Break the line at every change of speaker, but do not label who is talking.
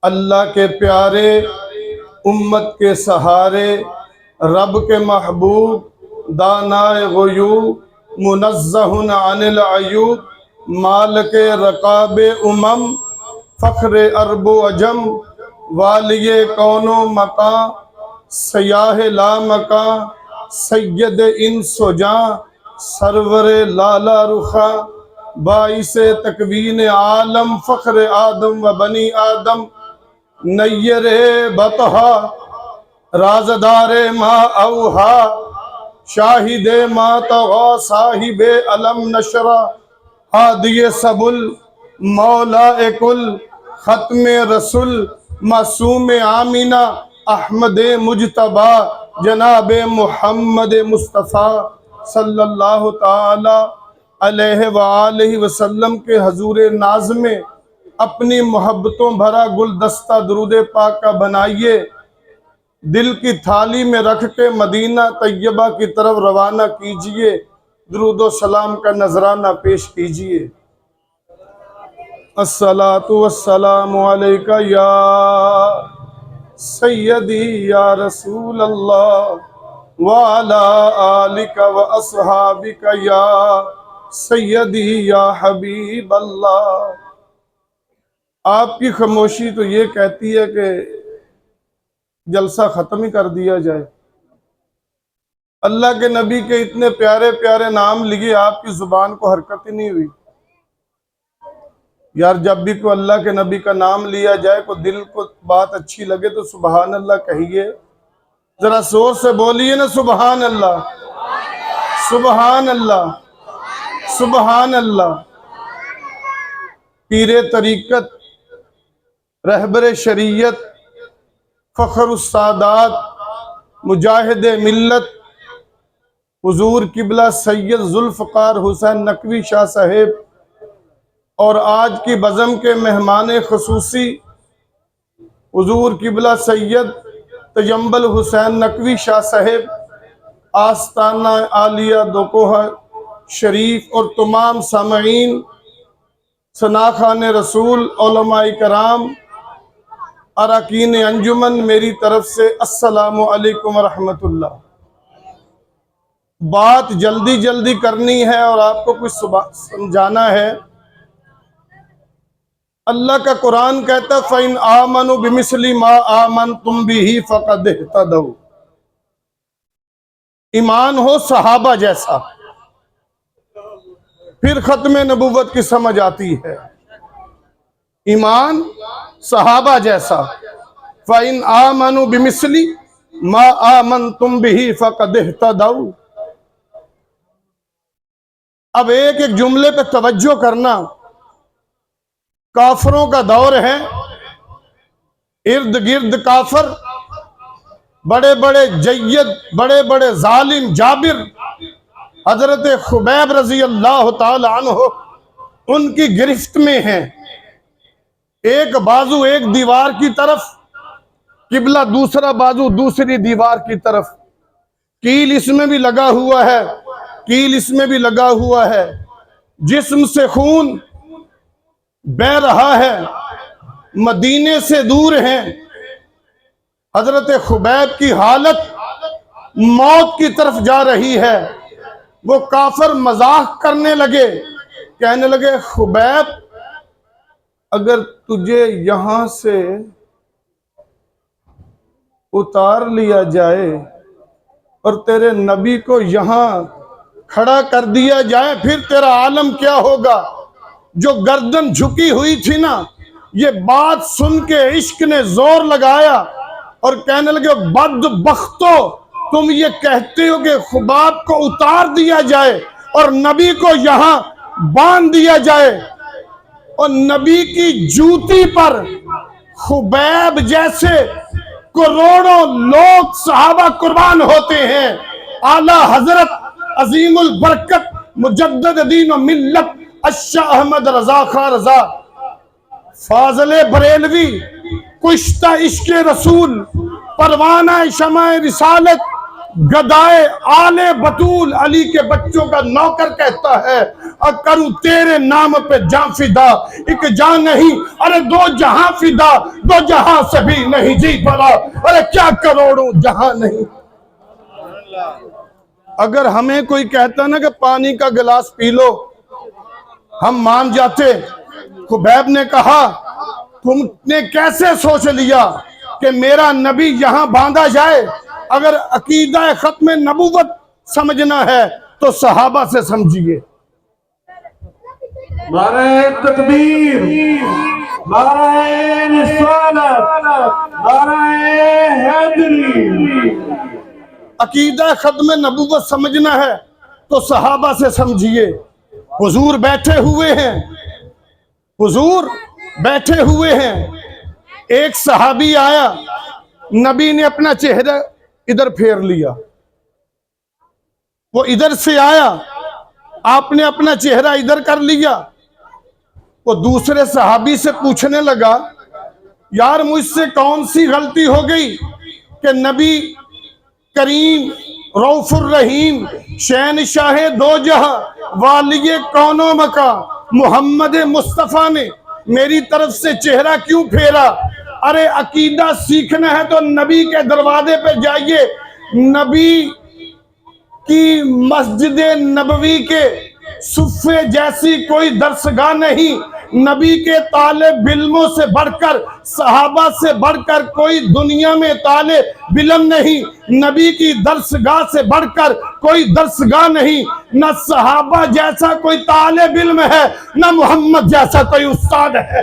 اللہ کے پیارے، امت کے سہارے، رب کے محبوب، دانائے غیوب، منزہ عن العیوب، مالک رقاب امم، فخر عرب و عجم، والی کون و مکان، سیاہ لا مکان، سید انس و جاں، سرور لالا رخاں، باعث تکوین عالم، فخر آدم و بنی آدم، نیر بطحا، رازدار ما اوہا، شاہد ما طغا، صاحب علم نشرہ، ہادی سبل، مولا کل، ختم رسول، معصوم آمینہ، احمد مجتبی، جناب محمد مصطفیٰ صلی اللہ تعالی علیہ وآلہ وسلم کے حضور ناز میں اپنی محبتوں بھرا گلدستہ درود پاک کا بنائیے، دل کی تھالی میں رکھ کے مدینہ طیبہ کی طرف روانہ کیجئے، درود و سلام کا نذرانہ پیش کیجئے۔ الصلاة والسلام علیکہ یا سیدی یا رسول اللہ، وعلی آلک و اصحابک یا سیدی یا حبیب اللہ۔ آپ کی خاموشی تو یہ کہتی ہے کہ جلسہ ختم ہی کر دیا جائے۔ اللہ کے نبی کے اتنے پیارے پیارے نام لیے، آپ کی زبان کو حرکت ہی نہیں ہوئی۔ یار جب بھی کوئی اللہ کے نبی کا نام لیا جائے، کوئی دل کو بات اچھی لگے تو سبحان اللہ کہیے، ذرا زور سے بولیے نا، سبحان اللہ، سبحان اللہ، سبحان اللہ۔ پیر طریقت، رہبر شریعت، فخر السادات، مجاہد ملت، حضور قبلہ سید ذوالفقار حسین نقوی شاہ صاحب، اور آج کی بزم کے مہمان خصوصی حضور قبلہ سید تجمل حسین نقوی شاہ صاحب، آستانہ عالیہ دوکوہ شریف، اور تمام سامعین، ثناخان رسول، علماء کرام، اراکین انجمن، میری طرف سے السلام علیکم ورحمۃ اللہ۔ بات جلدی جلدی کرنی ہے اور آپ کو کچھ سمجھانا ہے۔ اللہ کا قرآن کہتا ہے فَإِنْ آمَنُوا بِمِثْلِ مَا آمَنْتُمْ بِهِ فَقَدْ اهْتَدَوْا۔ ایمان ہو صحابہ جیسا، پھر ختم نبوت کی سمجھ آتی ہے۔ ایمان صحابہ جیسا، فَإِنْ آمَنُوا بِمِثْلِ مَا آمَنْتُمْ بِهِ فَقَدْ اهْتَدَوْا۔ اب ایک ایک جملے پہ توجہ کرنا۔ کافروں کا دور ہے، ارد گرد کافر، بڑے بڑے جید، بڑے بڑے ظالم جابر، حضرت خبیب رضی اللہ تعالی عنہ ان کی گرفت میں ہیں۔ ایک بازو ایک دیوار کی طرف، قبلہ دوسرا بازو دوسری دیوار کی طرف، کیل اس میں بھی لگا ہوا ہے، کیل اس میں بھی لگا ہوا ہے، جسم سے خون بہ رہا ہے، مدینے سے دور ہیں۔ حضرت خبیب کی حالت موت کی طرف جا رہی ہے۔ وہ کافر مذاق کرنے لگے، کہنے لگے خبیب اگر تجھے یہاں سے اتار لیا جائے اور تیرے نبی کو یہاں کھڑا کر دیا جائے، پھر تیرا عالم کیا ہوگا؟ جو گردن جھکی ہوئی تھی نا، یہ بات سن کے عشق نے زور لگایا اور کہنے لگے بدبختو، تم یہ کہتے ہو کہ خبیب کو اتار دیا جائے اور نبی کو یہاں باندھ دیا جائے، اور نبی کی جوتی پر خبیب جیسے کروڑوں لوگ صحابہ قربان ہوتے ہیں۔ اعلیٰ حضرت عظیم البرکت مجدد دین و ملت الشاہ احمد رضا خان رضا فاضل بریلوی، کشتہ عشق رسول، پروانہ شمع رسالت، گدائے آلے بطول علی کے بچوں کا نوکر کہتا ہے کروں تیرے نام پہ جان فدا، ایک جان نہیں ارے دو جہاں فدا، دو جہاں سے بھی نہیں جی پڑا، ارے کیا کروڑوں جہاں نہیں۔ اگر ہمیں کوئی کہتا نا کہ پانی کا گلاس پی لو ہم مان جاتے۔ خبیب نے کہا تم نے کیسے سوچ لیا کہ میرا نبی یہاں باندھا جائے؟ اگر عقیدہ ختم نبوت سمجھنا ہے تو صحابہ سے سمجھیے۔
نعرہ تکبیر، نعرہ رسالت، نعرہ حیدری۔
عقیدہ ختم نبوت سمجھنا ہے تو صحابہ سے سمجھیے۔ حضور بیٹھے ہوئے ہیں، حضور بیٹھے ہوئے ہیں، ایک صحابی آیا، نبی نے اپنا چہرہ ادھر پھیر لیا، وہ ادھر سے آیا، آپ نے اپنا چہرہ ادھر کر لیا، وہ دوسرے صحابی سے پوچھنے لگا یار مجھ سے کون سی غلطی ہو گئی کہ نبی کریم رؤوف الرحیم شہنشاہ دو جہاں والی کون و مکان محمد مصطفیٰ نے میری طرف سے چہرہ کیوں پھیرا؟ ارے عقیدہ سیکھنا ہے تو نبی کے دروازے پہ جائیے۔ نبی کی مسجد نبوی کے صفے جیسی کوئی درسگاہ نہیں، نبی کے طالب علموں سے بڑھ کر، صحابہ سے بڑھ کر کوئی دنیا میں طالب علم نہیں، نبی کی درسگاہ سے بڑھ کر کوئی درسگاہ نہیں، نہ صحابہ جیسا کوئی طالب علم ہے، نہ محمد جیسا کوئی استاد ہے۔